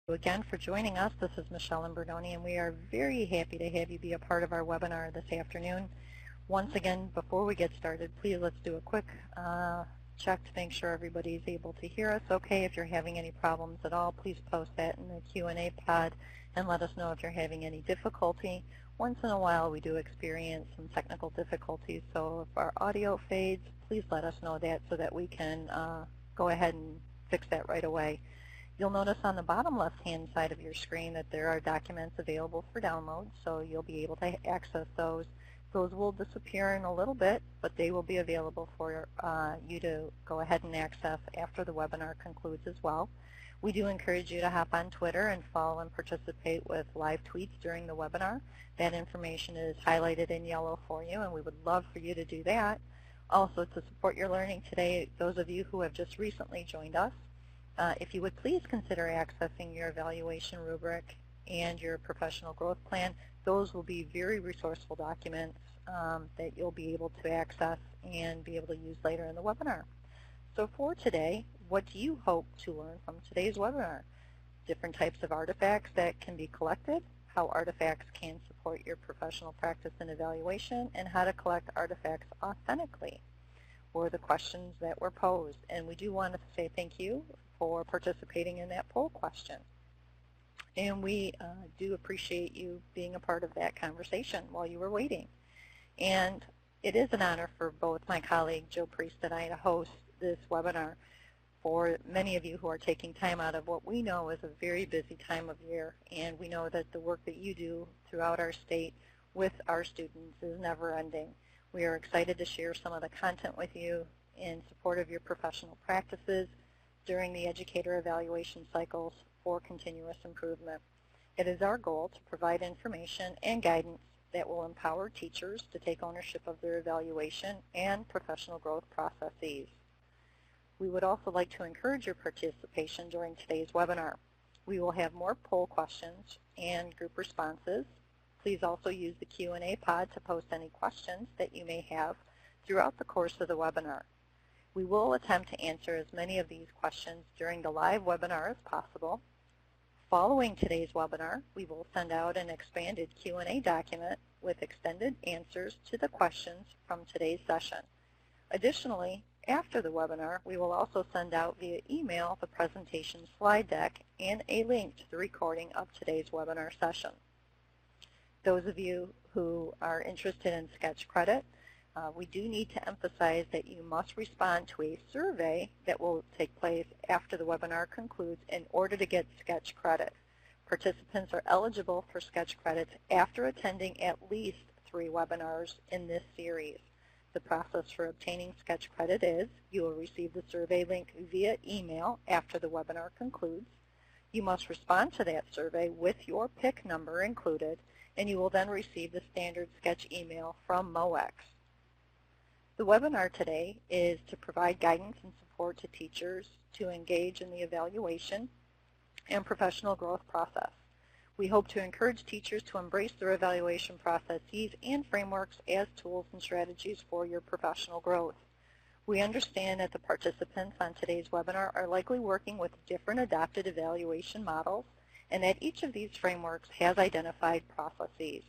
Again for joining us. This is Michelle Imbernoni, and we are very happy to have you be a part of our webinar this afternoon. Once again, before we get started, please let's do a quick check to make sure everybody's able to hear us okay. If you're having any problems at all, please post that in the Q&A pod and let us know if you're having any difficulty. Once in a while we do experience some technical difficulties, so if our audio fades, please let us know that so that we can go ahead and fix that right away. You'll notice on the bottom left-hand side of your screen that there are documents available for download, so you'll be able to access those. Those will disappear in a little bit, but they will be available for you to go ahead and access after the webinar concludes as well. We do encourage you to hop on Twitter and follow and participate with live tweets during the webinar. That information is highlighted in yellow for you, and we would love for you to do that. Also, to support your learning today, those of you who have just recently joined us, if you would please consider accessing your evaluation rubric and your professional growth plan. Those will be very resourceful documents that you'll be able to access and be able to use later in the webinar. So for today, what do you hope to learn from today's webinar? Different types of artifacts that can be collected, how artifacts can support your professional practice and evaluation, and how to collect artifacts authentically were the questions that were posed. And we do want to say thank you for participating in that poll question. And we do appreciate you being a part of that conversation while you were waiting. And it is an honor for both my colleague Joe Priest and I to host this webinar for many of you who are taking time out of what we know is a very busy time of year. And we know that the work that you do throughout our state with our students is never ending. We are excited to share some of the content with you in support of your professional practices during the educator evaluation cycles for continuous improvement. It is our goal to provide information and guidance that will empower teachers to take ownership of their evaluation and professional growth processes. We would also like to encourage your participation during today's webinar. We will have more poll questions and group responses. Please also use the Q&A pod to post any questions that you may have throughout the course of the webinar. We will attempt to answer as many of these questions during the live webinar as possible. Following today's webinar, we will send out an expanded Q&A document with extended answers to the questions from today's session. Additionally, after the webinar, we will also send out via email the presentation slide deck and a link to the recording of today's webinar session. Those of you who are interested in Sketch Credit, we do need to emphasize that you must respond to a survey that will take place after the webinar concludes in order to get Sketch Credit. Participants are eligible for Sketch Credits after attending at least 3 webinars in this series. The process for obtaining Sketch Credit is you will receive the survey link via email after the webinar concludes. You must respond to that survey with your PIC number included, and you will then receive the standard Sketch email from MOEX. The webinar today is to provide guidance and support to teachers to engage in the evaluation and professional growth process. We hope to encourage teachers to embrace their evaluation processes and frameworks as tools and strategies for your professional growth. We understand that the participants on today's webinar are likely working with different adopted evaluation models and that each of these frameworks has identified processes.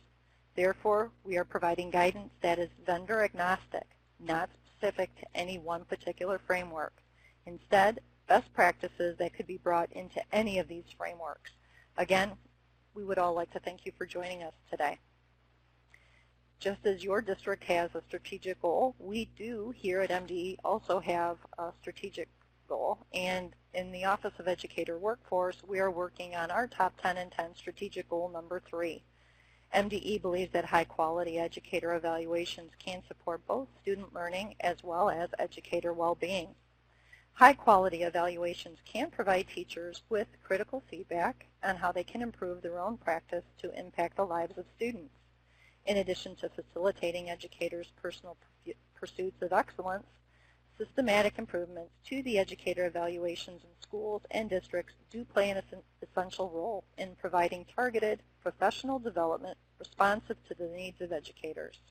Therefore, we are providing guidance that is vendor agnostic, not specific to any one particular framework. Instead, best practices that could be brought into any of these frameworks. Again, we would all like to thank you for joining us today. Just as your district has a strategic goal, we do here at MDE also have a strategic goal, and in the Office of Educator Workforce, we are working on our top 10 and 10 strategic goal number 3. MDE believes that high-quality educator evaluations can support both student learning as well as educator well-being. High-quality evaluations can provide teachers with critical feedback on how they can improve their own practice to impact the lives of students. In addition to facilitating educators' personal pursuits of excellence, systematic improvements to the educator evaluations in schools and districts do play an essential role in providing targeted professional development responsive to the needs of educators.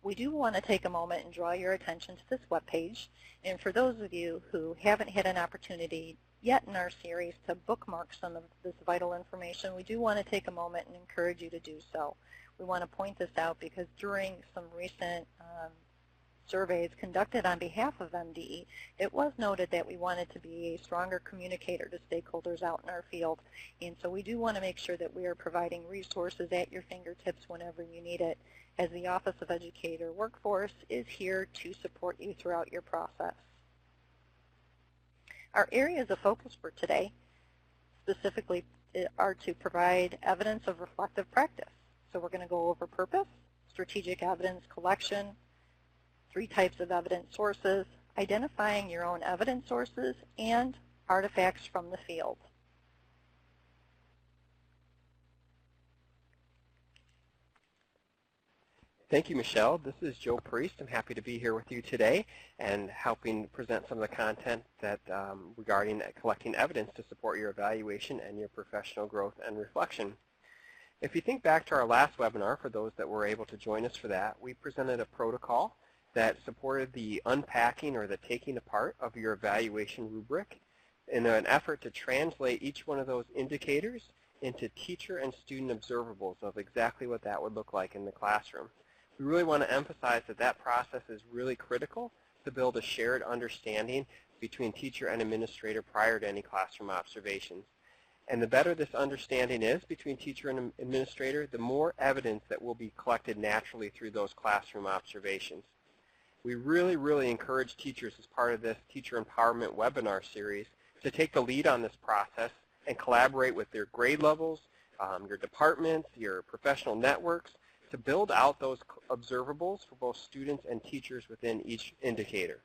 We do want to take a moment and draw your attention to this webpage, and for those of you who haven't had an opportunity yet in our series to bookmark some of this vital information, we do want to take a moment and encourage you to do so. We want to point this out because during some recent surveys conducted on behalf of MDE, it was noted that we wanted to be a stronger communicator to stakeholders out in our field. And so we do want to make sure that we are providing resources at your fingertips whenever you need it, as the Office of Educator Workforce is here to support you throughout your process. Our areas of focus for today specifically are to provide evidence of reflective practice. So we're going to go over purpose, strategic evidence collection, 3 types of evidence sources, identifying your own evidence sources, and artifacts from the field. Thank you, Michelle. This is Joe Priest. I'm happy to be here with you today and helping present some of the content that regarding collecting evidence to support your evaluation and your professional growth and reflection. If you think back to our last webinar, for those that were able to join us for that, we presented a protocol that supported the unpacking or the taking apart of your evaluation rubric in an effort to translate each one of those indicators into teacher and student observables of exactly what that would look like in the classroom. We really want to emphasize that that process is really critical to build a shared understanding between teacher and administrator prior to any classroom observations. And the better this understanding is between teacher and administrator, the more evidence that will be collected naturally through those classroom observations. We really encourage teachers as part of this Teacher Empowerment webinar series to take the lead on this process and collaborate with their grade levels, your departments, your professional networks, to build out those observables for both students and teachers within each indicator.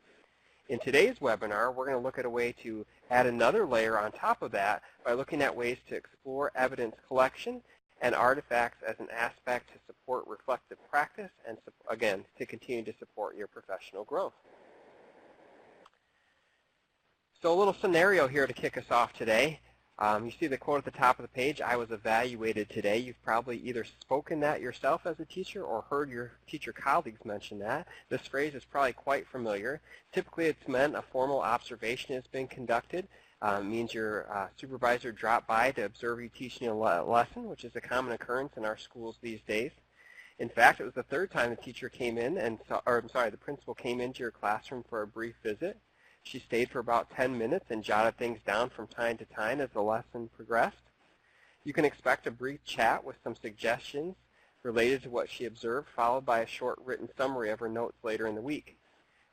In today's webinar, we're going to look at a way to add another layer on top of that by looking at ways to explore evidence collection and artifacts as an aspect to support reflective practice and, again, to continue to support your professional growth. So a little scenario here to kick us off today. You see the quote at the top of the page, "I was evaluated today." You've probably either spoken that yourself as a teacher or heard your teacher colleagues mention that. This phrase is probably quite familiar. Typically it's meant a formal observation has been conducted. It means your supervisor dropped by to observe you teaching a lesson, which is a common occurrence in our schools these days. In fact, it was the 3rd time the teacher came in the principal came into your classroom for a brief visit. She stayed for about 10 minutes and jotted things down from time to time as the lesson progressed. You can expect a brief chat with some suggestions related to what she observed, followed by a short written summary of her notes later in the week.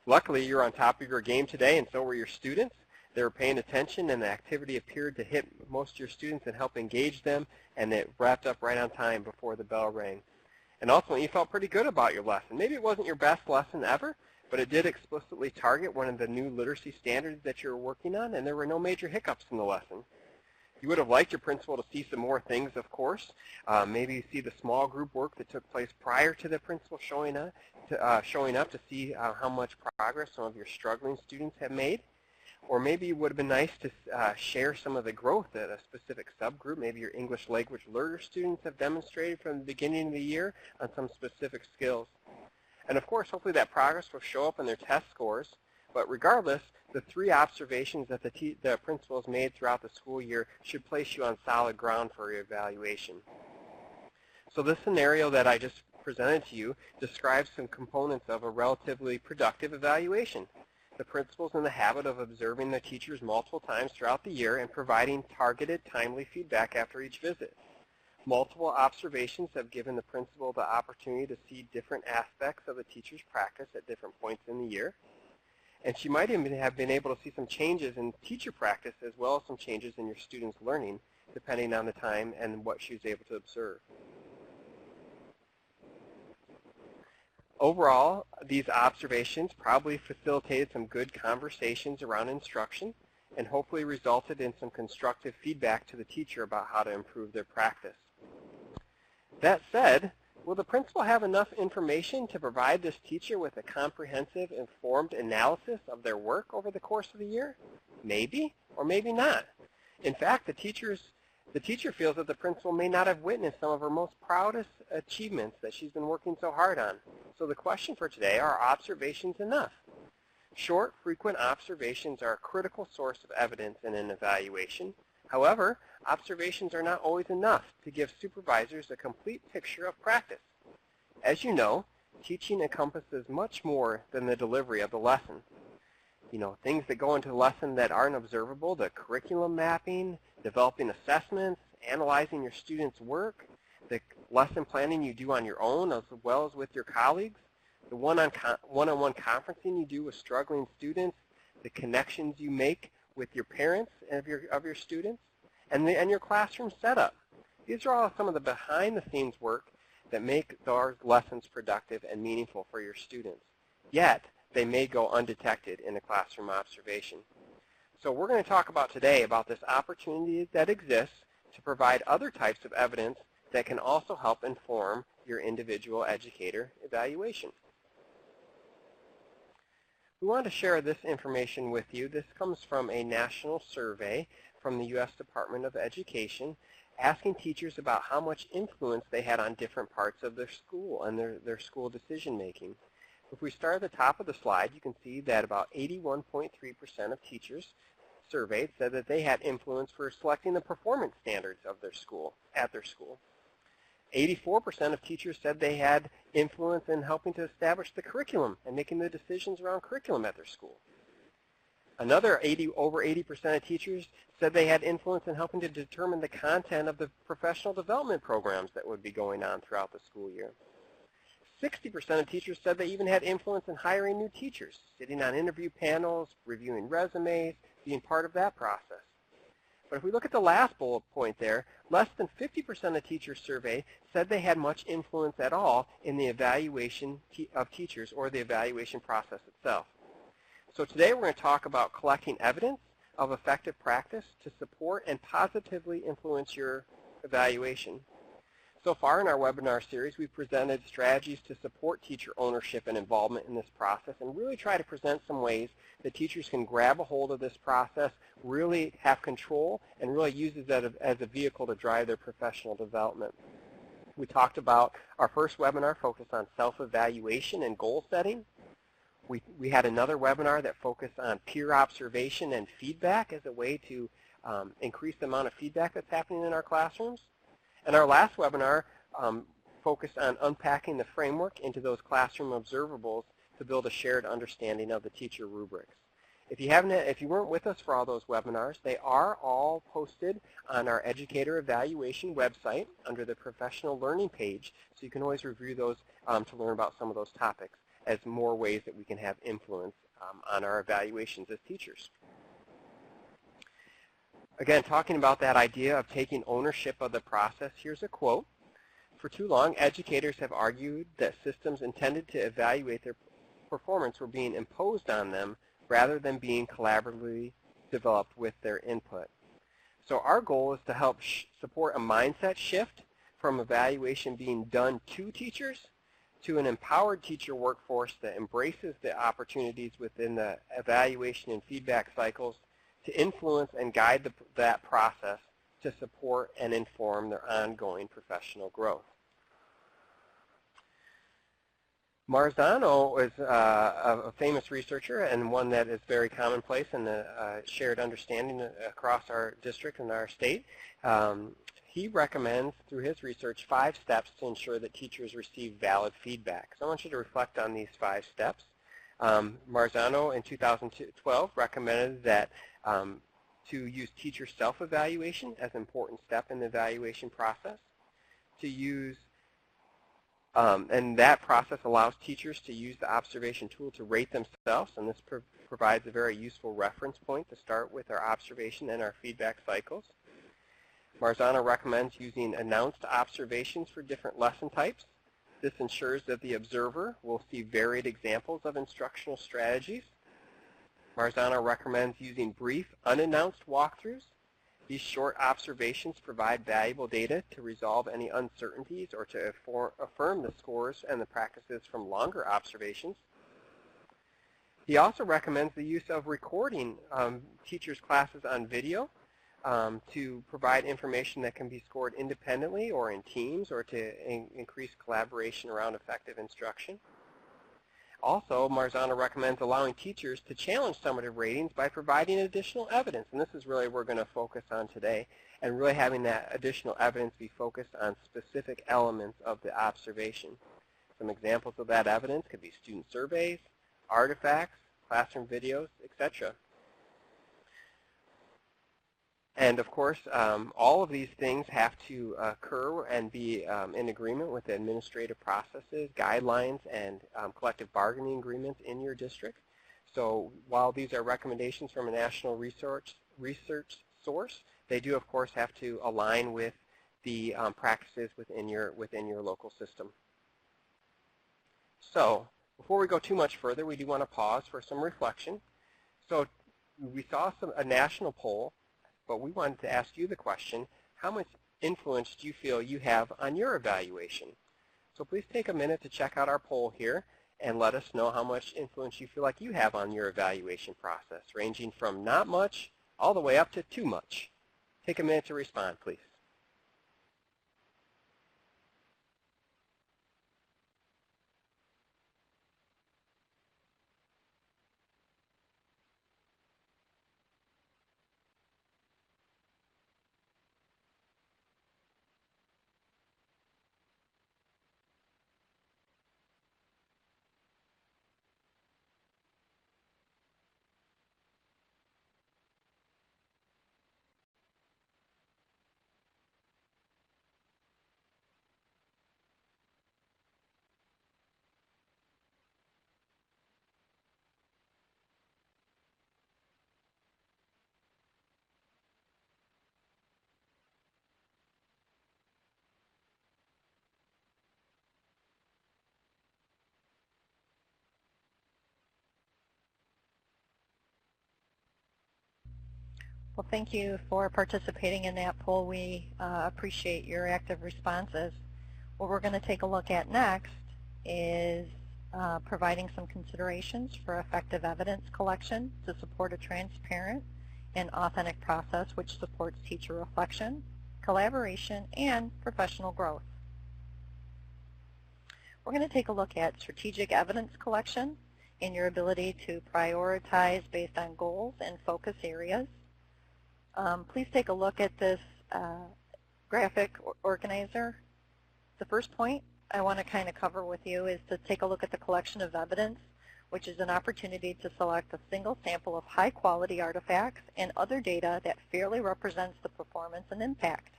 Luckily, you're on top of your game today, and so were your students. They were paying attention, and the activity appeared to hit most of your students and help engage them, and it wrapped up right on time before the bell rang. And ultimately, you felt pretty good about your lesson. Maybe it wasn't your best lesson ever, but it did explicitly target one of the new literacy standards that you're working on, and there were no major hiccups in the lesson. You would have liked your principal to see some more things, of course. Maybe you see the small group work that took place prior to the principal showing up to see how much progress some of your struggling students have made. Or maybe it would have been nice to share some of the growth that a specific subgroup, maybe your English language learner students, have demonstrated from the beginning of the year on some specific skills. And of course, hopefully that progress will show up in their test scores. But regardless, the 3 observations that the principal has made throughout the school year should place you on solid ground for your evaluation. So this scenario that I just presented to you describes some components of a relatively productive evaluation. The principal is in the habit of observing the teachers multiple times throughout the year and providing targeted, timely feedback after each visit. Multiple observations have given the principal the opportunity to see different aspects of the teacher's practice at different points in the year. And she might even have been able to see some changes in teacher practice as well as some changes in your students' learning, depending on the time and what she was able to observe. Overall, these observations probably facilitated some good conversations around instruction and hopefully resulted in some constructive feedback to the teacher about how to improve their practice. That said, will the principal have enough information to provide this teacher with a comprehensive, informed analysis of their work over the course of the year? Maybe, or maybe not. In fact, the teacher feels that the principal may not have witnessed some of her most proudest achievements that she's been working so hard on. So the question for today, are observations enough? Short, frequent observations are a critical source of evidence in an evaluation. However, observations are not always enough to give supervisors a complete picture of practice. As you know, teaching encompasses much more than the delivery of the lesson. Things that go into the lesson that aren't observable, the curriculum mapping, developing assessments, analyzing your students' work, the lesson planning you do on your own as well as with your colleagues, the one-on-one conferencing you do with struggling students, the connections you make with your parents of your students, and your classroom setup. These are all some of the behind-the-scenes work that make those lessons productive and meaningful for your students. Yet, they may go undetected in a classroom observation. So we're going to talk about today about this opportunity that exists to provide other types of evidence that can also help inform your individual educator evaluation. We want to share this information with you. This comes from a national survey from the U.S. Department of Education asking teachers about how much influence they had on different parts of their school and their school decision making. If we start at the top of the slide, you can see that about 81.3% of teachers surveyed said that they had influence for selecting the performance standards of their school, at their school. 84% of teachers said they had influence in helping to establish the curriculum and making the decisions around curriculum at their school. Another over 80% of teachers said they had influence in helping to determine the content of the professional development programs that would be going on throughout the school year. 60% of teachers said they even had influence in hiring new teachers, sitting on interview panels, reviewing resumes, being part of that process. But if we look at the last bullet point there, less than 50% of teachers surveyed said they had much influence at all in the evaluation of teachers or the evaluation process itself. So today we're going to talk about collecting evidence of effective practice to support and positively influence your evaluation. So far in our webinar series, we've presented strategies to support teacher ownership and involvement in this process and really try to present some ways that teachers can grab a hold of this process, really have control, and really use it as a vehicle to drive their professional development. We talked about our first webinar focused on self-evaluation and goal setting. We had another webinar that focused on peer observation and feedback as a way to increase the amount of feedback that's happening in our classrooms. And our last webinar focused on unpacking the framework into those classroom observables to build a shared understanding of the teacher rubrics. If you weren't with us for all those webinars, they are all posted on our educator evaluation website under the professional learning page, so you can always review those to learn about some of those topics as more ways that we can have influence on our evaluations as teachers. Again, talking about that idea of taking ownership of the process, here's a quote. For too long, educators have argued that systems intended to evaluate their performance were being imposed on them rather than being collaboratively developed with their input. So our goal is to help support a mindset shift from evaluation being done to teachers to an empowered teacher workforce that embraces the opportunities within the evaluation and feedback cycles to influence and guide that process to support and inform their ongoing professional growth. Marzano is a famous researcher and one that is very commonplace in the shared understanding across our district and our state. He recommends, through his research, 5 steps to ensure that teachers receive valid feedback. So I want you to reflect on these 5 steps. Marzano in 2012 recommended that to use teacher self-evaluation as an important step in the evaluation process, to use and that process allows teachers to use the observation tool to rate themselves, and this provides a very useful reference point to start with our observation and our feedback cycles. Marzano recommends using announced observations for different lesson types. This ensures that the observer will see varied examples of instructional strategies. Marzano recommends using brief, unannounced walkthroughs. These short observations provide valuable data to resolve any uncertainties or to affirm the scores and the practices from longer observations. He also recommends the use of recording teachers' classes on video to provide information that can be scored independently or in teams or to increase collaboration around effective instruction. Also, Marzano recommends allowing teachers to challenge summative ratings by providing additional evidence, and this is really what we're going to focus on today, and really having that additional evidence be focused on specific elements of the observation. Some examples of that evidence could be student surveys, artifacts, classroom videos, etc. And of course, all of these things have to occur and be in agreement with the administrative processes, guidelines, and collective bargaining agreements in your district. So while these are recommendations from a national research source, they do of course have to align with the practices within your local system. So before we go too much further, we do want to pause for some reflection. So we saw a national poll, but we wanted to ask you the question, how much influence do you feel you have on your evaluation? So please take a minute to check out our poll here and let us know how much influence you feel like you have on your evaluation process, ranging from not much all the way up to too much. Take a minute to respond, please. Well, thank you for participating in that poll. We appreciate your active responses. What we're going to take a look at next is providing some considerations for effective evidence collection to support a transparent and authentic process which supports teacher reflection, collaboration, and professional growth. We're going to take a look at strategic evidence collection and your ability to prioritize based on goals and focus areas. Please take a look at this graphic organizer. The first point I want to kind of cover with you is to take a look at the collection of evidence, which is an opportunity to select a single sample of high-quality artifacts and other data that fairly represents the performance and impact.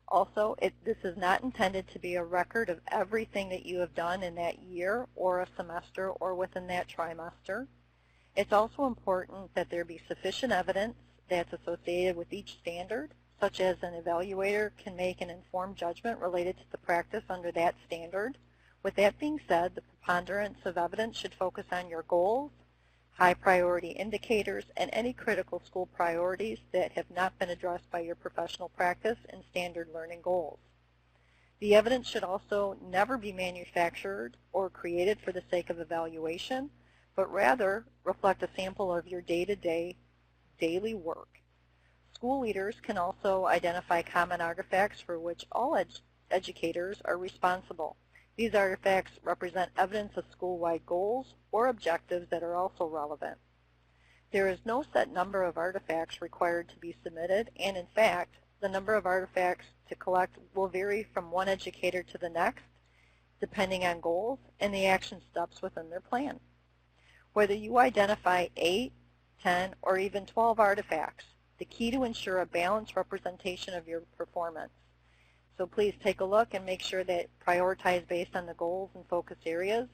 Also, this is not intended to be a record of everything that you have done in that year or a semester or within that trimester. It's also important that there be sufficient evidence that's associated with each standard, such as an evaluator can make an informed judgment related to the practice under that standard. With that being said, the preponderance of evidence should focus on your goals, high priority indicators, and any critical school priorities that have not been addressed by your professional practice and standard learning goals. The evidence should also never be manufactured or created for the sake of evaluation, but rather reflect a sample of your day-to-day daily work. School leaders can also identify common artifacts for which all educators are responsible. These artifacts represent evidence of school-wide goals or objectives that are also relevant. There is no set number of artifacts required to be submitted, and in fact, the number of artifacts to collect will vary from one educator to the next, depending on goals and the action steps within their plan. Whether you identify 8, 10, or even 12 artifacts, the key to ensure a balanced representation of your performance. So please take a look and make sure that prioritize based on the goals and focus areas,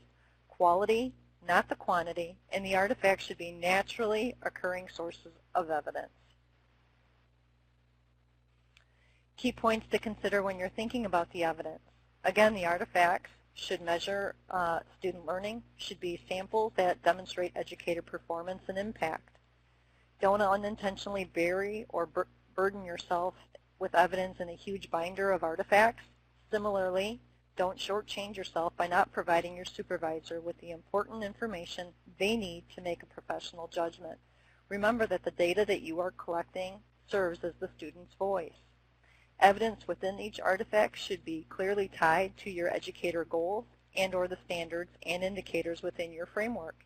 quality, not the quantity, and the artifacts should be naturally occurring sources of evidence. Key points to consider when you're thinking about the evidence. Again, the artifacts should measure student learning, should be samples that demonstrate educator performance and impact. Don't unintentionally bury or burden yourself with evidence in a huge binder of artifacts. Similarly, don't shortchange yourself by not providing your supervisor with the important information they need to make a professional judgment. Remember that the data that you are collecting serves as the student's voice. Evidence within each artifact should be clearly tied to your educator goals and/or the standards and indicators within your framework.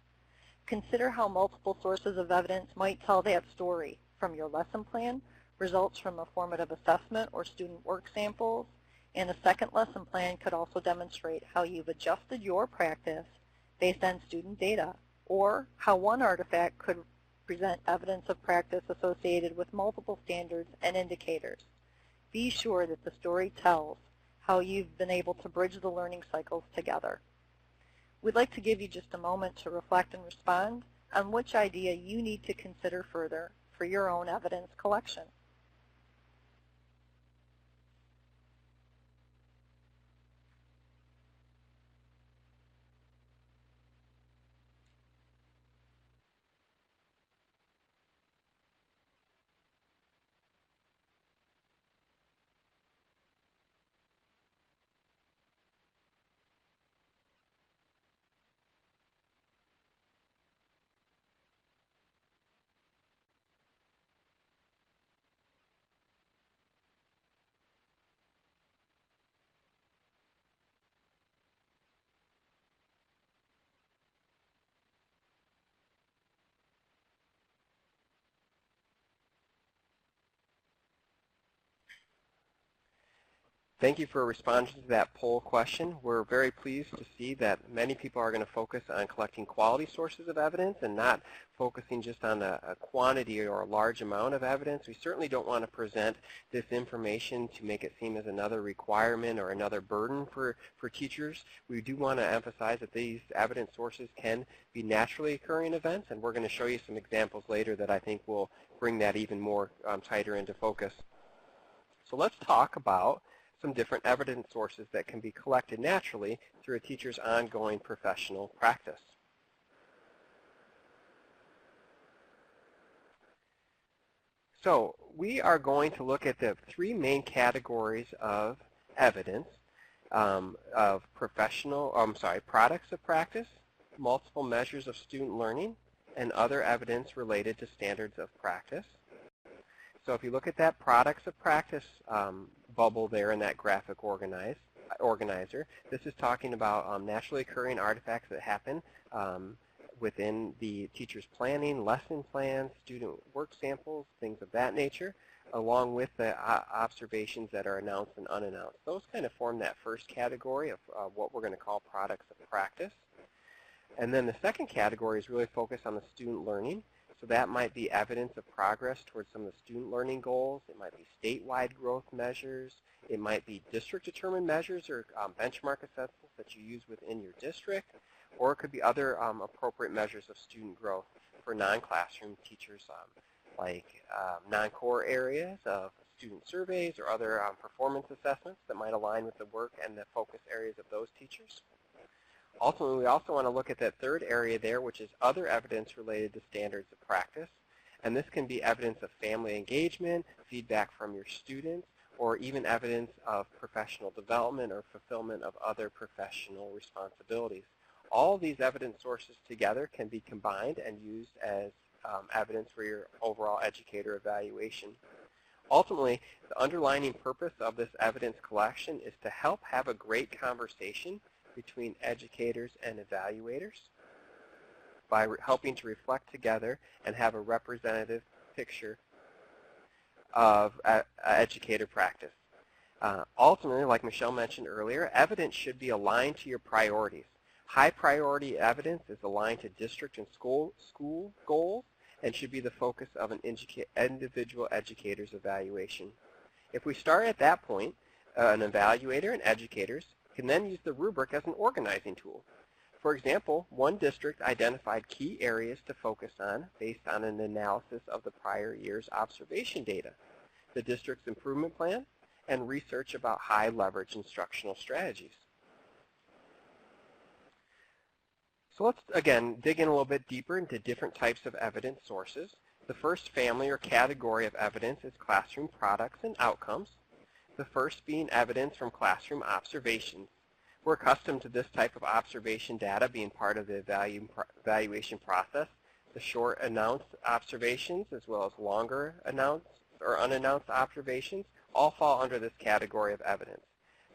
Consider how multiple sources of evidence might tell that story, from your lesson plan, results from a formative assessment or student work samples, and a second lesson plan could also demonstrate how you've adjusted your practice based on student data, or how one artifact could present evidence of practice associated with multiple standards and indicators. Be sure that the story tells how you've been able to bridge the learning cycles together. We'd like to give you just a moment to reflect and respond on which idea you need to consider further for your own evidence collection. Thank you for responding to that poll question. We're very pleased to see that many people are going to focus on collecting quality sources of evidence and not focusing just on a quantity or a large amount of evidence. We certainly don't want to present this information to make it seem as another requirement or another burden for teachers. We do want to emphasize that these evidence sources can be naturally occurring events, and we're going to show you some examples later that I think will bring that even more tighter into focus. So let's talk about some different evidence sources that can be collected naturally through a teacher's ongoing professional practice. So we are going to look at the three main categories of evidence of products of practice, multiple measures of student learning, and other evidence related to standards of practice. So if you look at that products of practice bubble there in that graphic organizer, this is talking about naturally occurring artifacts that happen within the teacher's planning, lesson plans, student work samples, things of that nature, along with the observations that are announced and unannounced. Those kind of form that first category of what we're going to call products of practice. And then the second category is really focused on the student learning. So that might be evidence of progress towards some of the student learning goals. It might be statewide growth measures. It might be district-determined measures or benchmark assessments that you use within your district. Or it could be other appropriate measures of student growth for non-classroom teachers, like non-core areas of student surveys or other performance assessments that might align with the work and the focus areas of those teachers. Ultimately, we also want to look at that third area there, which is other evidence related to standards of practice. And this can be evidence of family engagement, feedback from your students, or even evidence of professional development or fulfillment of other professional responsibilities. All of these evidence sources together can be combined and used as evidence for your overall educator evaluation. Ultimately, the underlying purpose of this evidence collection is to help have a great conversation between educators and evaluators by helping to reflect together and have a representative picture of educator practice. Ultimately, like Michelle mentioned earlier, evidence should be aligned to your priorities. High priority evidence is aligned to district and school goals and should be the focus of an individual educator's evaluation. If we start at that point, an evaluator and educators can then use the rubric as an organizing tool. For example, one district identified key areas to focus on based on an analysis of the prior year's observation data, the district's improvement plan, and research about high leverage instructional strategies. So let's, again, dig in a little bit deeper into different types of evidence sources. The first family or category of evidence is classroom products and outcomes. The first being evidence from classroom observations. We're accustomed to this type of observation data being part of the evaluation process. The short announced observations as well as longer announced or unannounced observations all fall under this category of evidence.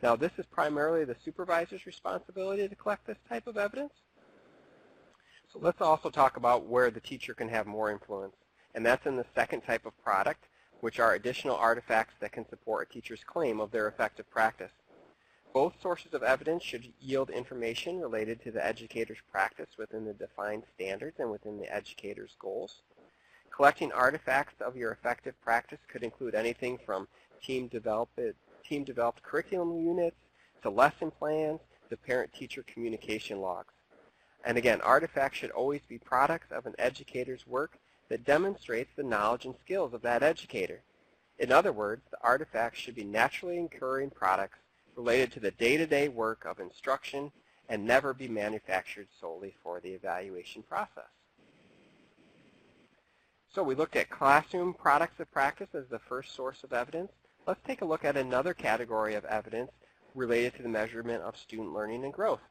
Now, this is primarily the supervisor's responsibility to collect this type of evidence. So let's also talk about where the teacher can have more influence, and that's in the second type of product, which are additional artifacts that can support a teacher's claim of their effective practice. Both sources of evidence should yield information related to the educator's practice within the defined standards and within the educator's goals. Collecting artifacts of your effective practice could include anything from team-developed curriculum units to lesson plans to parent-teacher communication logs. And again, artifacts should always be products of an educator's work that demonstrates the knowledge and skills of that educator. In other words, the artifacts should be naturally occurring products related to the day-to-day work of instruction and never be manufactured solely for the evaluation process. So we looked at classroom products of practice as the first source of evidence. Let's take a look at another category of evidence related to the measurement of student learning and growth.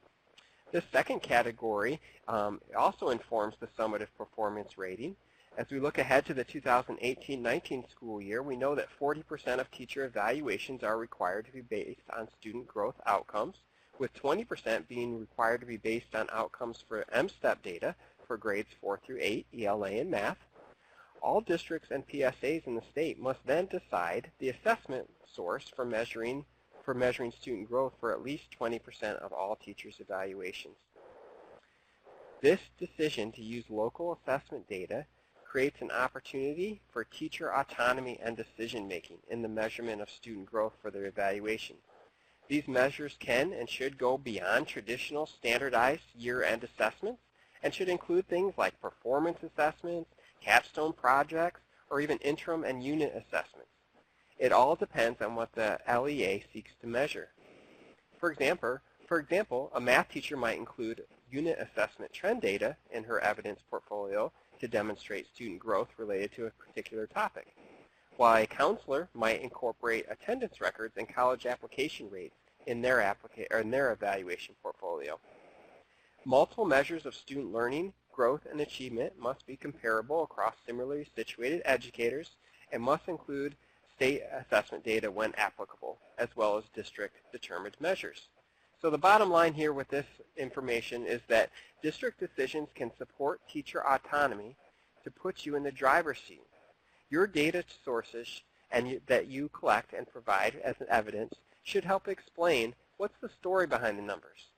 This second category also informs the summative performance rating. As we look ahead to the 2018-19 school year, we know that 40% of teacher evaluations are required to be based on student growth outcomes, with 20% being required to be based on outcomes for M-STEP data for grades 4 through 8, ELA and math. All districts and PSAs in the state must then decide the assessment source for measuring student growth for at least 20% of all teachers' evaluations. This decision to use local assessment data creates an opportunity for teacher autonomy and decision-making in the measurement of student growth for their evaluation. These measures can and should go beyond traditional standardized year-end assessments and should include things like performance assessments, capstone projects, or even interim and unit assessments. It all depends on what the LEA seeks to measure. For example, a math teacher might include unit assessment trend data in her evidence portfolio to demonstrate student growth related to a particular topic, while a counselor might incorporate attendance records and college application rates in their evaluation portfolio. Multiple measures of student learning, growth, and achievement must be comparable across similarly situated educators and must include state assessment data when applicable, as well as district-determined measures. So the bottom line here with this information is that district decisions can support teacher autonomy to put you in the driver's seat. Your data sources that you collect and provide as evidence should help explain what's the story behind the numbers.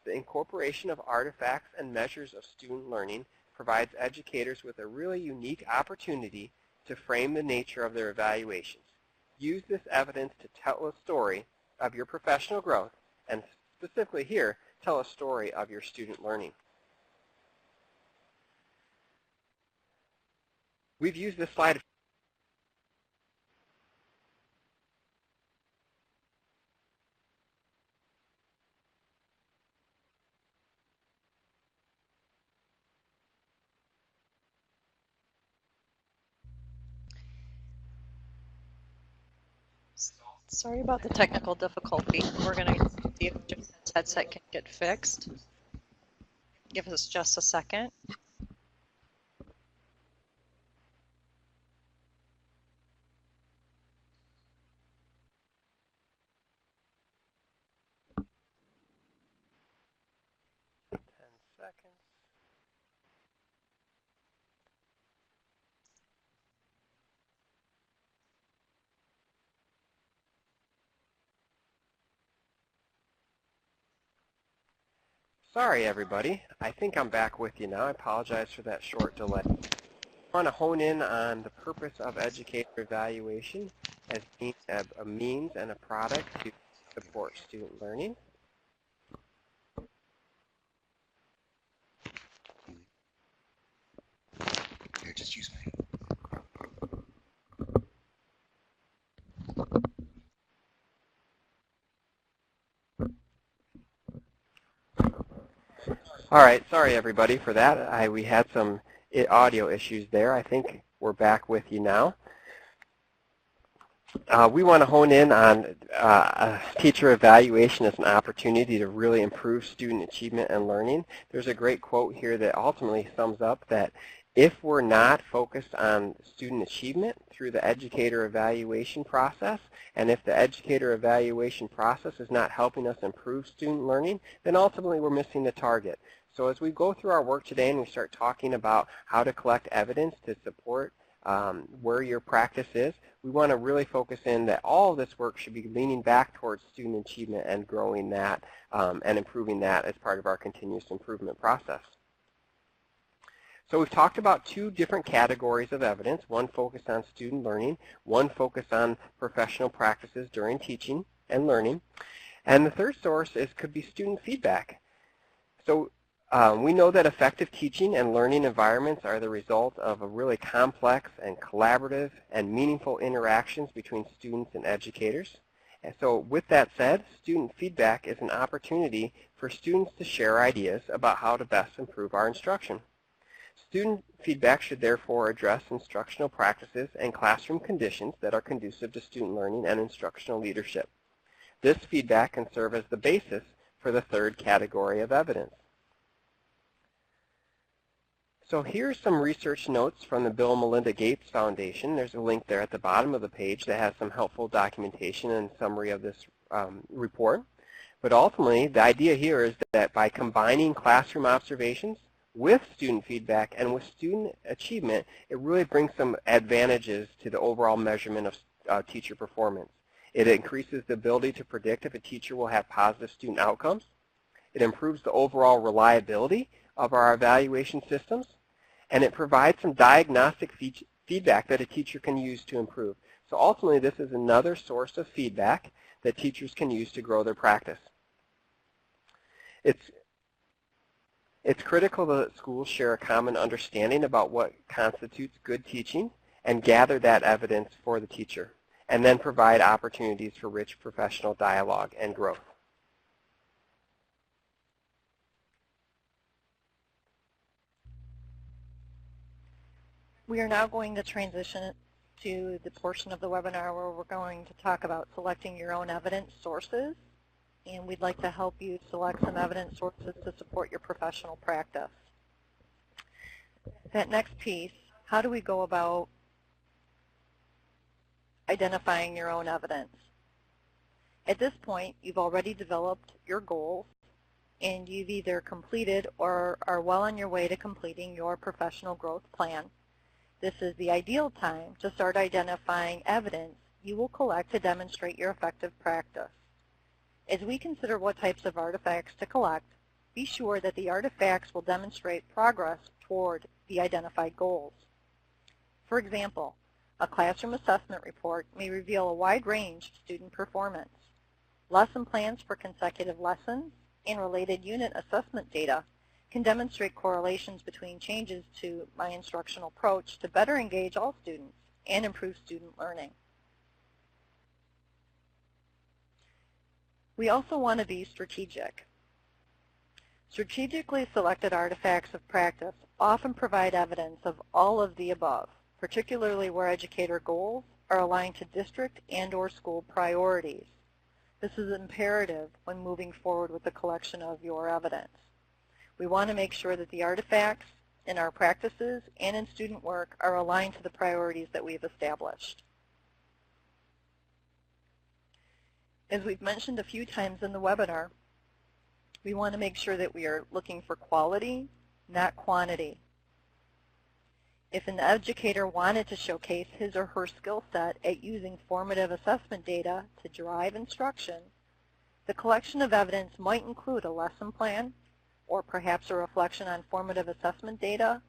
The incorporation of artifacts and measures of student learning provides educators with a really unique opportunity to frame the nature of their evaluations. Use this evidence to tell a story of your professional growth, and specifically here, tell a story of your student learning. We've used this slide. Sorry about the technical difficulty. We're going to see if Jim's headset can get fixed. Give us just a second. Sorry, everybody. I think I'm back with you now. I apologize for that short delay. I want to hone in on the purpose of educator evaluation as being a means and a product to support student learning. Here, just use mine. All right, sorry everybody for that. We had some audio issues there. I think we're back with you now. We want to hone in on teacher evaluation as an opportunity to really improve student achievement and learning. There's a great quote here that ultimately sums up that If we're not focused on student achievement through the educator evaluation process, and if the educator evaluation process is not helping us improve student learning, then ultimately we're missing the target. So as we go through our work today and we start talking about how to collect evidence to support where your practice is, we want to really focus in that all of this work should be leaning back towards student achievement and growing that and improving that as part of our continuous improvement process. So we've talked about two different categories of evidence, one focused on student learning, one focused on professional practices during teaching and learning, and the third source could be student feedback. So we know that effective teaching and learning environments are the result of a really complex and collaborative and meaningful interactions between students and educators. And so with that said, student feedback is an opportunity for students to share ideas about how to best improve our instruction. Student feedback should therefore address instructional practices and classroom conditions that are conducive to student learning and instructional leadership. This feedback can serve as the basis for the third category of evidence. So here's some research notes from the Bill and Melinda Gates Foundation. There's a link there at the bottom of the page that has some helpful documentation and summary of this report. But ultimately, the idea here is that by combining classroom observations with student feedback and with student achievement, it really brings some advantages to the overall measurement of teacher performance. It increases the ability to predict if a teacher will have positive student outcomes. It improves the overall reliability of our evaluation systems. And it provides some diagnostic feedback that a teacher can use to improve. So ultimately, this is another source of feedback that teachers can use to grow their practice. It's critical that schools share a common understanding about what constitutes good teaching and gather that evidence for the teacher, and then provide opportunities for rich professional dialogue and growth. We are now going to transition to the portion of the webinar where we're going to talk about selecting your own evidence sources, and we'd like to help you select some evidence sources to support your professional practice. That next piece, how do we go about identifying your own evidence? At this point, you've already developed your goals, and you've either completed or are well on your way to completing your professional growth plan. This is the ideal time to start identifying evidence you will collect to demonstrate your effective practice. As we consider what types of artifacts to collect, be sure that the artifacts will demonstrate progress toward the identified goals. For example, a classroom assessment report may reveal a wide range of student performance. Lesson plans for consecutive lessons and related unit assessment data can demonstrate correlations between changes to my instructional approach to better engage all students and improve student learning. We also want to be strategic. Strategically selected artifacts of practice often provide evidence of all of the above, particularly where educator goals are aligned to district and/or school priorities. This is imperative when moving forward with the collection of your evidence. We want to make sure that the artifacts in our practices and in student work are aligned to the priorities that we've established. As we've mentioned a few times in the webinar, we want to make sure that we are looking for quality, not quantity. If an educator wanted to showcase his or her skill set at using formative assessment data to drive instruction, the collection of evidence might include a lesson plan, or perhaps a reflection on formative assessment data,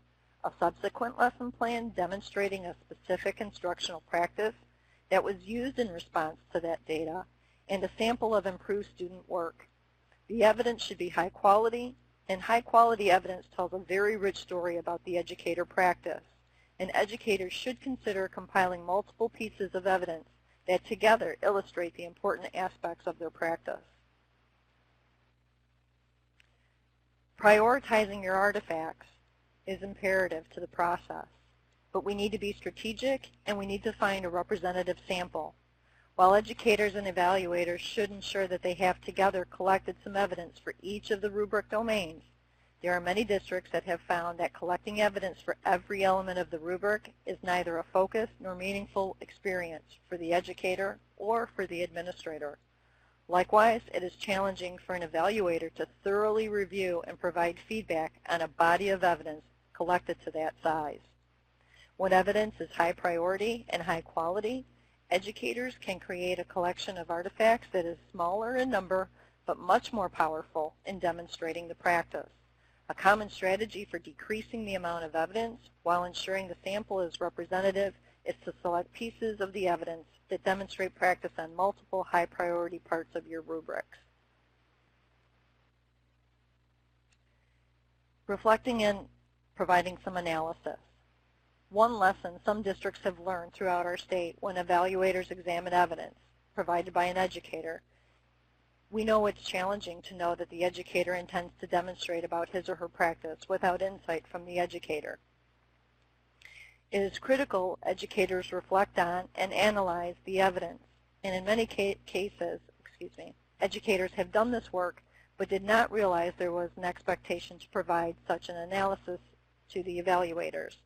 a subsequent lesson plan demonstrating a specific instructional practice that was used in response to that data, and a sample of improved student work. The evidence should be high quality, and high quality evidence tells a very rich story about the educator practice. And educators should consider compiling multiple pieces of evidence that together illustrate the important aspects of their practice. Prioritizing your artifacts is imperative to the process, but we need to be strategic and we need to find a representative sample. While educators and evaluators should ensure that they have together collected some evidence for each of the rubric domains, There are many districts that have found that collecting evidence for every element of the rubric is neither a focused nor meaningful experience for the educator or for the administrator. Likewise, it is challenging for an evaluator to thoroughly review and provide feedback on a body of evidence collected to that size. When evidence is high priority and high quality, educators can create a collection of artifacts that is smaller in number but much more powerful in demonstrating the practice. A common strategy for decreasing the amount of evidence while ensuring the sample is representative is to select pieces of the evidence that demonstrate practice on multiple high-priority parts of your rubrics. Reflecting and providing some analysis. One lesson some districts have learned throughout our state when evaluators examine evidence provided by an educator, we know it's challenging to know that the educator intends to demonstrate about his or her practice without insight from the educator. It is critical educators reflect on and analyze the evidence, and in many cases, educators have done this work but did not realize there was an expectation to provide such an analysis to the evaluators.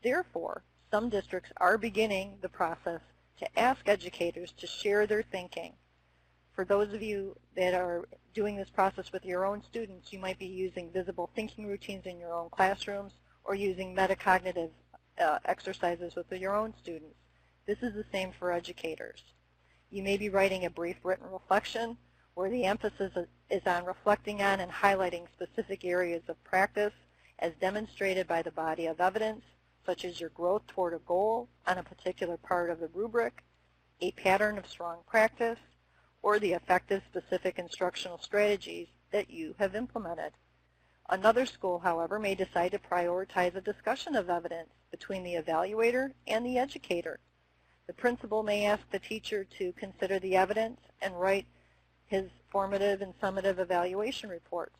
Therefore, some districts are beginning the process to ask educators to share their thinking. For those of you that are doing this process with your own students, you might be using visible thinking routines in your own classrooms or using metacognitive exercises with your own students. This is the same for educators. You may be writing a brief written reflection where the emphasis is on reflecting on and highlighting specific areas of practice as demonstrated by the body of evidence, such as your growth toward a goal on a particular part of the rubric, a pattern of strong practice, or the effective specific instructional strategies that you have implemented. Another school, however, may decide to prioritize a discussion of evidence between the evaluator and the educator. The principal may ask the teacher to consider the evidence and write his formative and summative evaluation reports.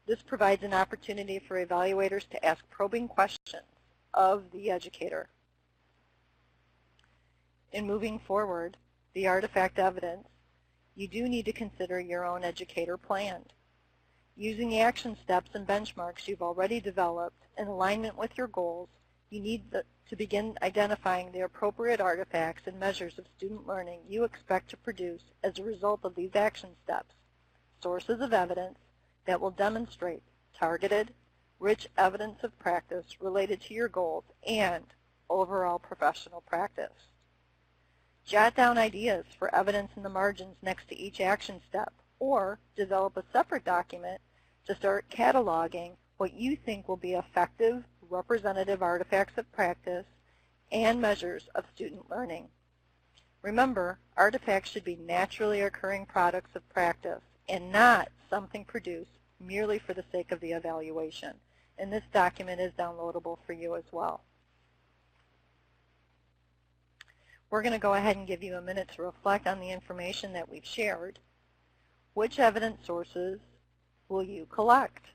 This provides an opportunity for evaluators to ask probing questions of the educator. In moving forward, the artifact evidence, you do need to consider your own educator plan. Using the action steps and benchmarks you've already developed in alignment with your goals, you need to begin identifying the appropriate artifacts and measures of student learning you expect to produce as a result of these action steps, sources of evidence that will demonstrate targeted, rich evidence of practice related to your goals and overall professional practice. Jot down ideas for evidence in the margins next to each action step, or develop a separate document to start cataloging what you think will be effective, representative artifacts of practice and measures of student learning. Remember, artifacts should be naturally occurring products of practice and not something produced merely for the sake of the evaluation. And this document is downloadable for you as well. We're going to go ahead and give you a minute to reflect on the information that we've shared. Which evidence sources will you collect?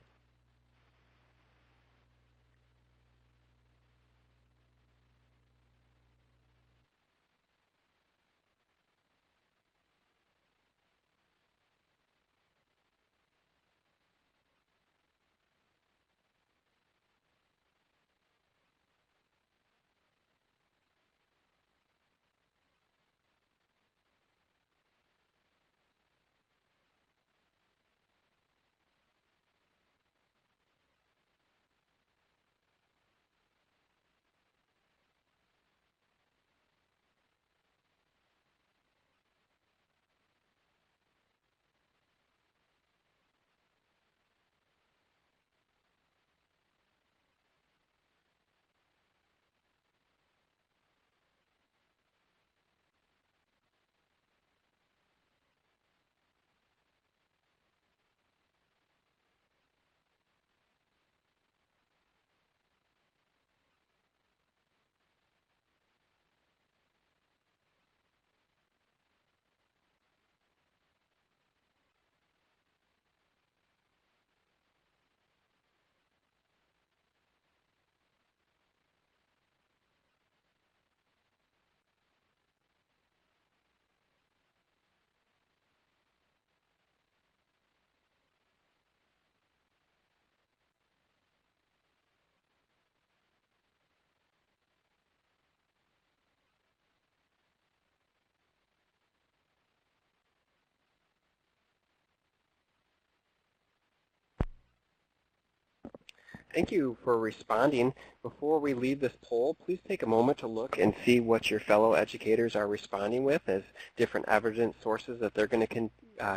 Thank you for responding. Before we leave this poll, please take a moment to look and see what your fellow educators are responding with as different evidence sources that they're going to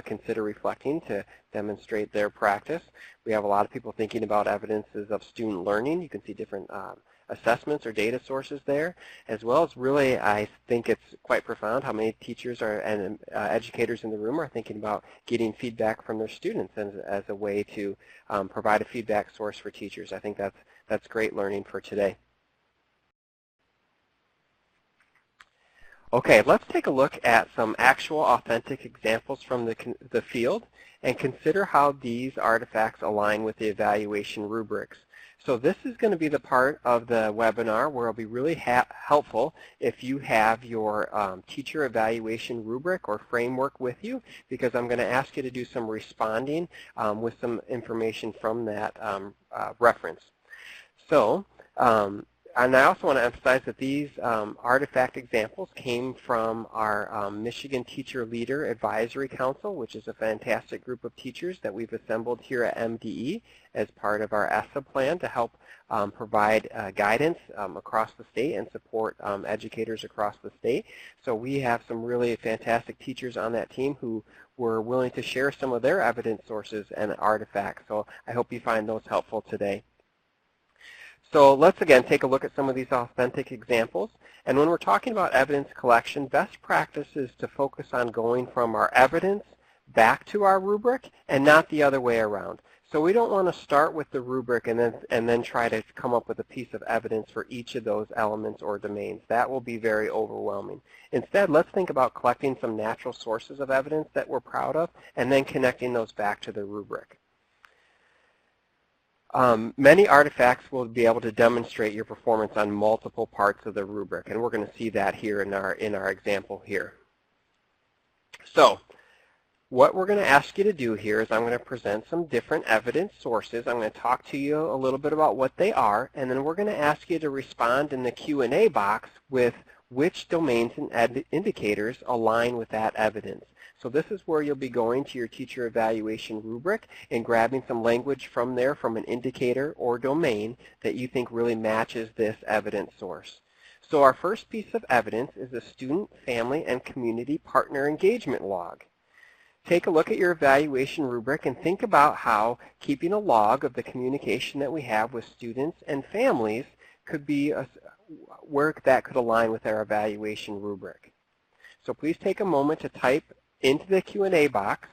consider reflecting to demonstrate their practice. We have a lot of people thinking about evidences of student learning. You can see different assessments or data sources there, as well as really I think it's quite profound how many teachers and educators in the room are thinking about getting feedback from their students as a way to provide a feedback source for teachers. I think that's great learning for today. Okay, let's take a look at some actual authentic examples from the field and consider how these artifacts align with the evaluation rubrics. So this is going to be the part of the webinar where it'll be really helpful if you have your teacher evaluation rubric or framework with you, because I'm going to ask you to do some responding with some information from that reference. So, and I also want to emphasize that these artifact examples came from our Michigan Teacher Leader Advisory Council, which is a fantastic group of teachers that we've assembled here at MDE as part of our ESSA plan to help provide guidance across the state and support educators across the state. So we have some really fantastic teachers on that team who were willing to share some of their evidence sources and artifacts. So I hope you find those helpful today. So let's again take a look at some of these authentic examples. And when we're talking about evidence collection, best practice is to focus on going from our evidence back to our rubric and not the other way around. So we don't want to start with the rubric and then try to come up with a piece of evidence for each of those elements or domains. That will be very overwhelming. Instead, let's think about collecting some natural sources of evidence that we're proud of and then connecting those back to the rubric. Many artifacts will be able to demonstrate your performance on multiple parts of the rubric, and we're going to see that here in our example here. So what we're going to ask you to do here is I'm going to present some different evidence sources. I'm going to talk to you a little bit about what they are, and then we're going to ask you to respond in the Q&A box with which domains and indicators align with that evidence. So this is where you'll be going to your teacher evaluation rubric and grabbing some language from there from an indicator or domain that you think really matches this evidence source. So our first piece of evidence is the Student, Family, and Community Partner Engagement Log. Take a look at your evaluation rubric and think about how keeping a log of the communication that we have with students and families could be where that could align with our evaluation rubric. So please take a moment to type into the Q&A box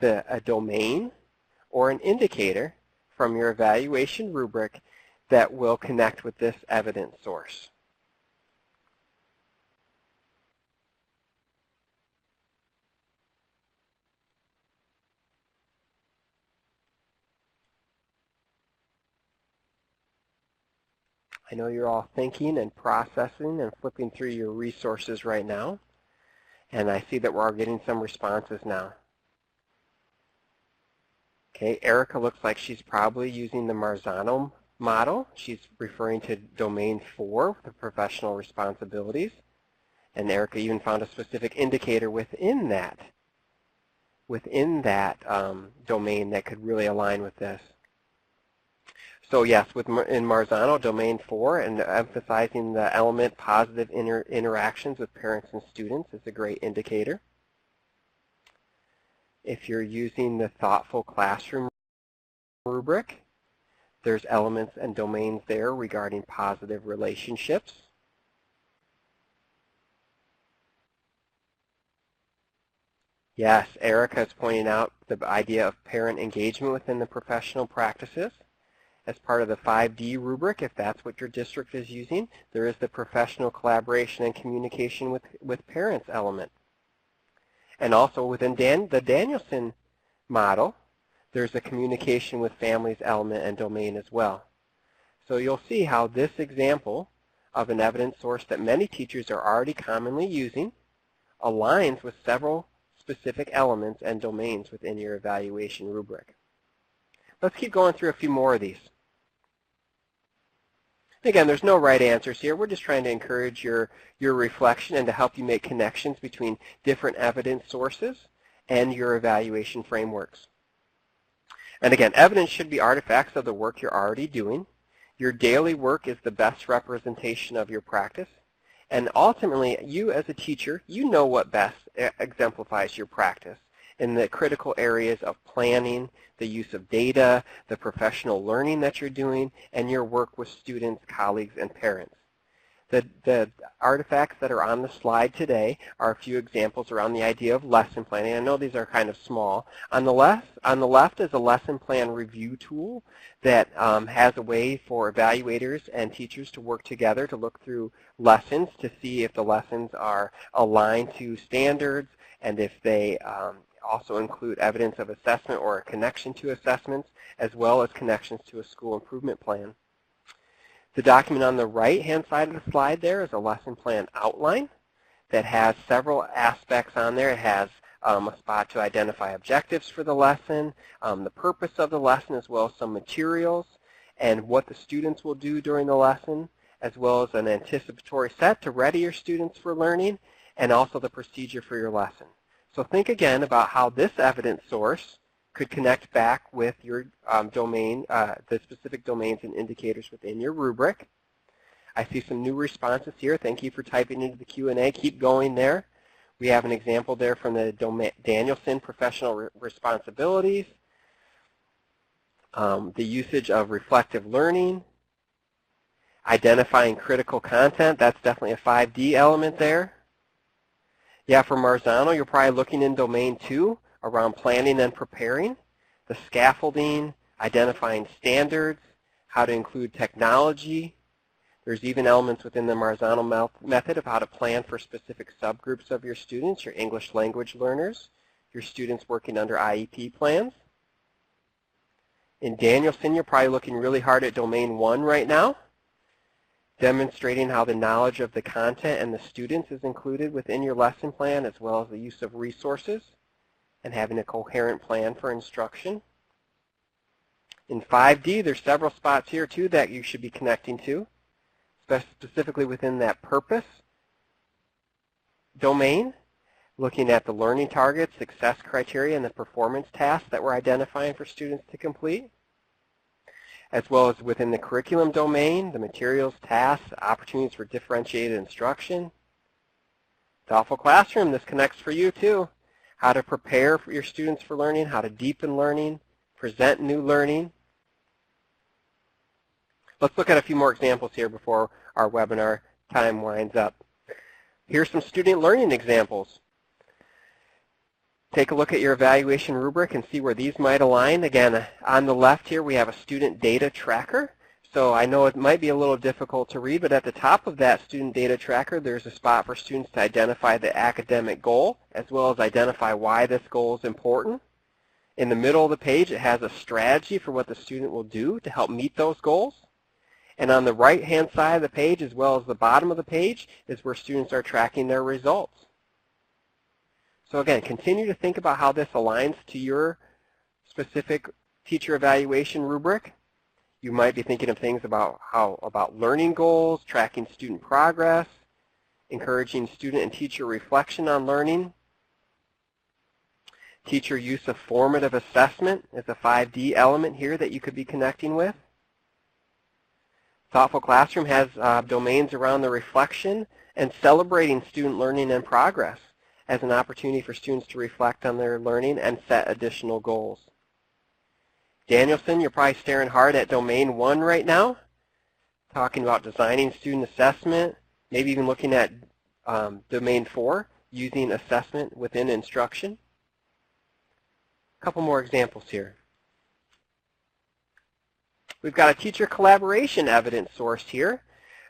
a domain or an indicator from your evaluation rubric that will connect with this evidence source. I know you're all thinking and processing and flipping through your resources right now, and I see that we're all getting some responses now. Okay, Erica looks like she's probably using the Marzano model. She's referring to domain 4, the professional responsibilities, and Erica even found a specific indicator within that domain that could really align with this. So yes, in Marzano, domain 4, and emphasizing the element positive interactions with parents and students is a great indicator. If you're using the Thoughtful Classroom rubric, there's elements and domains there regarding positive relationships. Yes, Erica is pointing out the idea of parent engagement within the professional practices. As part of the 5D rubric, if that's what your district is using, there is the professional collaboration and communication with parents element. And also within the Danielson model, there's a communication with families element and domain as well. So you'll see how this example of an evidence source that many teachers are already commonly using aligns with several specific elements and domains within your evaluation rubric. Let's keep going through a few more of these. Again, there's no right answers here. We're just trying to encourage your reflection and to help you make connections between different evidence sources and your evaluation frameworks. And again, evidence should be artifacts of the work you're already doing. Your daily work is the best representation of your practice. And ultimately, you as a teacher, you know what best exemplifies your practice in the critical areas of planning, the use of data, the professional learning that you're doing, and your work with students, colleagues, and parents. The artifacts that are on the slide today are a few examples around the idea of lesson planning. I know these are kind of small. On the left is a lesson plan review tool that has a way for evaluators and teachers to work together to look through lessons to see if the lessons are aligned to standards and if they also include evidence of assessment or a connection to assessments, as well as connections to a school improvement plan. The document on the right-hand side of the slide there is a lesson plan outline that has several aspects on there. It has a spot to identify objectives for the lesson, the purpose of the lesson, as well as some materials, and what the students will do during the lesson, as well as an anticipatory set to ready your students for learning, and also the procedure for your lesson. So think again about how this evidence source could connect back with your domain, the specific domains and indicators within your rubric. I see some new responses here. Thank you for typing into the Q&A. Keep going there. We have an example there from the Danielson Professional Responsibilities, the usage of reflective learning, identifying critical content. That's definitely a 5D element there. Yeah, for Marzano, you're probably looking in domain 2 around planning and preparing, the scaffolding, identifying standards, how to include technology. There's even elements within the Marzano method of how to plan for specific subgroups of your students, your English language learners, your students working under IEP plans. In Danielson, you're probably looking really hard at domain 1 right now, demonstrating how the knowledge of the content and the students is included within your lesson plan, as well as the use of resources and having a coherent plan for instruction. In 5D, there's several spots here too that you should be connecting to, specifically within that purpose domain, looking at the learning targets, success criteria, and the performance tasks that we're identifying for students to complete, as well as within the curriculum domain, the materials, tasks, opportunities for differentiated instruction. Thoughtful Classroom, this connects for you too. How to prepare for your students for learning, how to deepen learning, present new learning. Let's look at a few more examples here before our webinar time winds up. Here's some student learning examples. Take a look at your evaluation rubric and see where these might align. Again, on the left here we have a student data tracker. So I know it might be a little difficult to read, but at the top of that student data tracker there's a spot for students to identify the academic goal, as well as identify why this goal is important. In the middle of the page it has a strategy for what the student will do to help meet those goals. And on the right-hand side of the page, as well as the bottom of the page, is where students are tracking their results. So again, continue to think about how this aligns to your specific teacher evaluation rubric. You might be thinking of things about learning goals, tracking student progress, encouraging student and teacher reflection on learning. Teacher use of formative assessment is a 5D element here that you could be connecting with. Thoughtful Classroom has domains around the reflection and celebrating student learning and progress as an opportunity for students to reflect on their learning and set additional goals. Danielson, you're probably staring hard at domain 1 right now, talking about designing student assessment, maybe even looking at domain 4, using assessment within instruction. A couple more examples here. We've got a teacher collaboration evidence source here.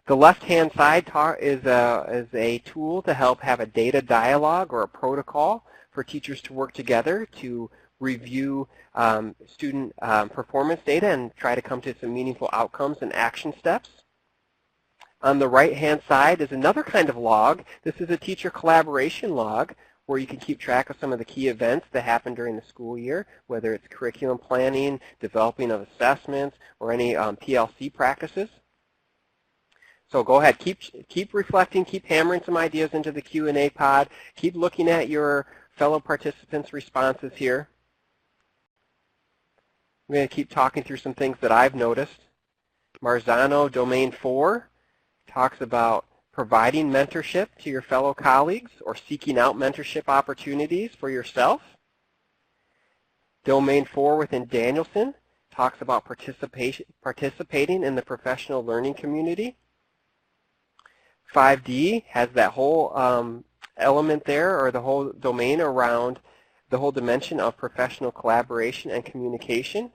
The left-hand side is a tool to help have a data dialogue or a protocol for teachers to work together to review student performance data and try to come to some meaningful outcomes and action steps. On the right-hand side is another kind of log. This is a teacher collaboration log where you can keep track of some of the key events that happen during the school year, whether it's curriculum planning, developing of assessments, or any PLC practices. So go ahead, keep reflecting, keep hammering some ideas into the Q&A pod, keep looking at your fellow participants' responses here. I'm going to keep talking through some things that I've noticed. Marzano Domain 4 talks about providing mentorship to your fellow colleagues or seeking out mentorship opportunities for yourself. Domain 4 within Danielson talks about participating in the professional learning community. 5D has that whole element there, or the whole domain around the whole dimension of professional collaboration and communication,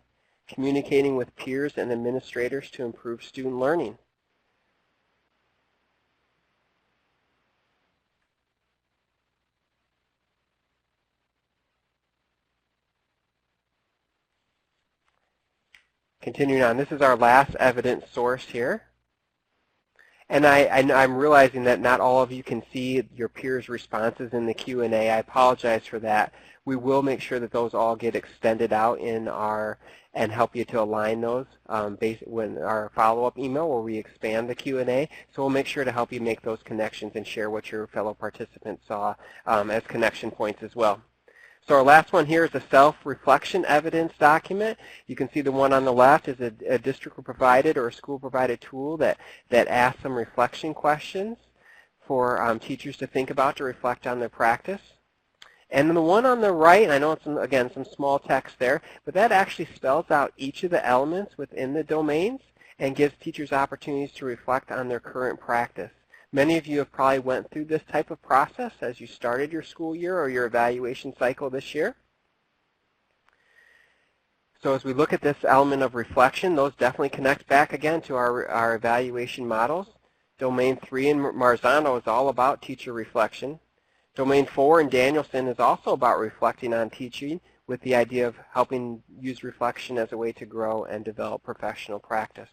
communicating with peers and administrators to improve student learning. Continuing on, this is our last evidence source here. And I'm realizing that not all of you can see your peers' responses in the Q&A. I apologize for that. We will make sure that those all get extended out in our, and help you to align those when our follow-up email where we expand the Q&A. So we'll make sure to help you make those connections and share what your fellow participants saw as connection points as well. So our last one here is a self-reflection evidence document. You can see the one on the left is a district-provided or a school-provided tool that asks some reflection questions for teachers to think about, to reflect on their practice. And then the one on the right, and I know it's, again, some small text there, but that actually spells out each of the elements within the domains and gives teachers opportunities to reflect on their current practice. Many of you have probably went through this type of process as you started your school year or your evaluation cycle this year. So as we look at this element of reflection, those definitely connect back again to our evaluation models. Domain 3 in Marzano is all about teacher reflection. Domain 4 in Danielson is also about reflecting on teaching with the idea of helping use reflection as a way to grow and develop professional practice.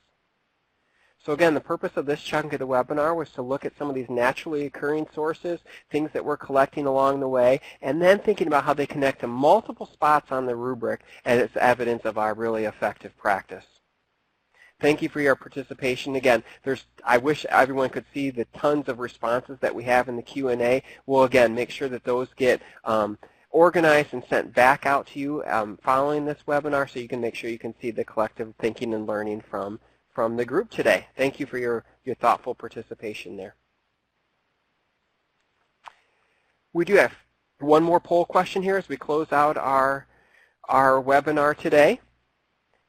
So again, the purpose of this chunk of the webinar was to look at some of these naturally occurring sources, things that we're collecting along the way, and then thinking about how they connect to multiple spots on the rubric as it's evidence of our really effective practice. Thank you for your participation. Again, I wish everyone could see the tons of responses that we have in the Q&A. We'll, again, make sure that those get organized and sent back out to you following this webinar so you can make sure you can see the collective thinking and learning from the group today. Thank you for your thoughtful participation there. We do have one more poll question here as we close out our webinar today.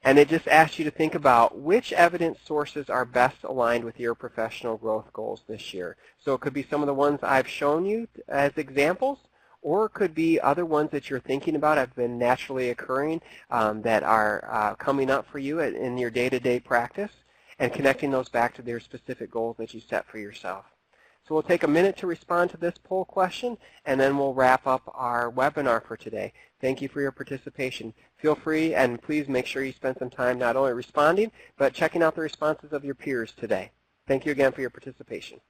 And it just asks you to think about which evidence sources are best aligned with your professional growth goals this year. So it could be some of the ones I've shown you as examples, or it could be other ones that you're thinking about have been naturally occurring that are coming up for you in your day-to-day practice, and connecting those back to their specific goals that you set for yourself. So we'll take a minute to respond to this poll question, and then we'll wrap up our webinar for today. Thank you for your participation. Feel free, and please make sure you spend some time not only responding, but checking out the responses of your peers today. Thank you again for your participation.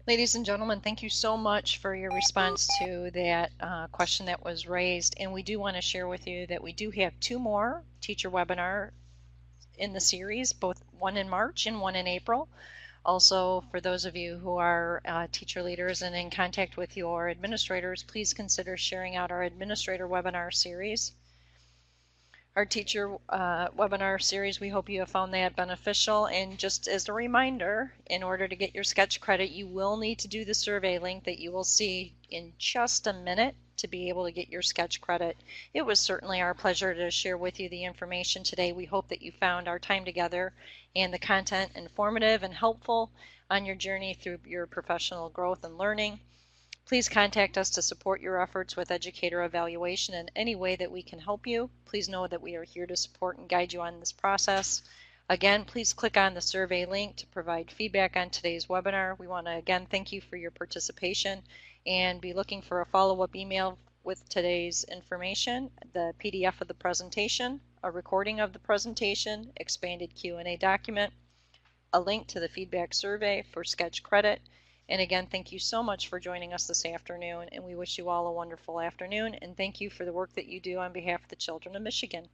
Ladies and gentlemen, thank you so much for your response to that question that was raised. And we do want to share with you that we do have 2 more teacher webinars in the series, both one in March and one in April. Also, for those of you who are teacher leaders and in contact with your administrators, please consider sharing out our administrator webinar series. our teacher webinar series. We hope you have found that beneficial. And just as a reminder, in order to get your sketch credit, you will need to do the survey link that you will see in just a minute to be able to get your sketch credit. It was certainly our pleasure to share with you the information today. We hope that you found our time together and the content informative and helpful on your journey through your professional growth and learning. Please contact us to support your efforts with educator evaluation in any way that we can help you. Please know that we are here to support and guide you on this process. Again, please click on the survey link to provide feedback on today's webinar. We want to again thank you for your participation and be looking for a follow-up email with today's information, the PDF of the presentation, a recording of the presentation, expanded Q&A document, a link to the feedback survey for sketch credit. And again, thank you so much for joining us this afternoon, and we wish you all a wonderful afternoon, and thank you for the work that you do on behalf of the children of Michigan.